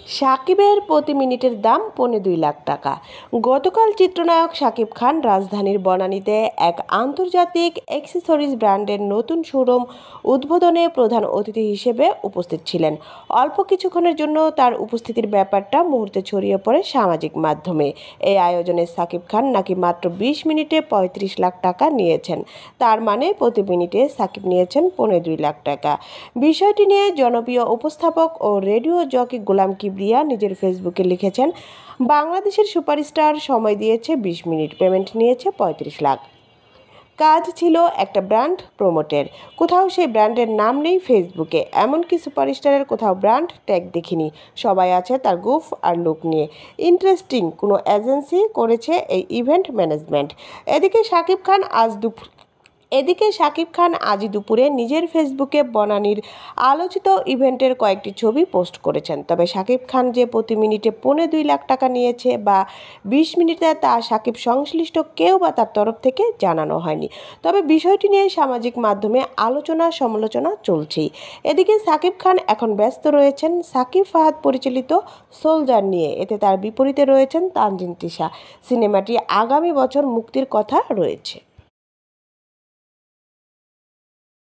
সাকিবের প্রতি মিনিটের দাম 2.25 লাখ টাকা। গতকাল চিত্রনায়ক সাকিব খান রাজধানীর বনানীতে এক আন্তর্জাতিক অ্যাক্সেসরিজ ব্র্যান্ডের নতুন শোরুম উদ্বোধনে প্রধান অতিথি হিসেবে উপস্থিত ছিলেন। অল্প কিছুক্ষণের জন্য তার উপস্থিতির ব্যাপারটা মুহূর্তে ছড়িয়ে পড়ে সামাজিক মাধ্যমে। এই আয়োজনে সাকিব খান নাকি মাত্র 20 মিনিটে 35 লাখ টাকা নিয়েছেন। তার মানে প্রতি মিনিটে সাকিব নিয়েছেন 2.25 লাখ টাকা। বিষয়টি নিয়ে জনপ্রিয় উপস্থাপক ও রেডিও জকি গোলাম কিবরিয়া নিজের ফেসবুকে লিখেছেন, বাংলাদেশের সুপারস্টার সময় দিয়েছে 20 মিনিট, পেমেন্ট নিয়েছে 35 লাখ। কাজ ছিল একটা ব্র্যান্ড প্রমোটের। কোথাও সেই ব্র্যান্ডের নাম নেই ফেসবুকে, এমনকি সুপারস্টারের কোথাও ব্র্যান্ড ট্যাগ দেখিনি। সবাই আছে তার গুফ আর লুক নিয়ে। ইন্টারেস্টিং, কোনো এজেন্সি করেছে এই ইভেন্ট ম্যানেজমেন্ট। এদিকে শাকিব খান আজ দুপুরে নিজের ফেসবুকে বনানীর আলোচিত ইভেন্টের কয়েকটি ছবি পোস্ট করেছেন। তবে শাকিব খান যে প্রতি মিনিটে 2.25 লাখ টাকা নিয়েছে বা 20 মিনিটে, তা শাকিব সংশ্লিষ্ট কেউ বা তার তরফ থেকে জানানো হয়নি। তবে বিষয়টি নিয়ে সামাজিক মাধ্যমে আলোচনা সমালোচনা চলছেই। এদিকে শাকিব খান এখন ব্যস্ত রয়েছেন সাকিব ফাহাদ পরিচালিত সোলজার নিয়ে। এতে তার বিপরীতে রয়েছেন তানজিন তিশা। সিনেমাটি আগামী বছর মুক্তির কথা রয়েছে।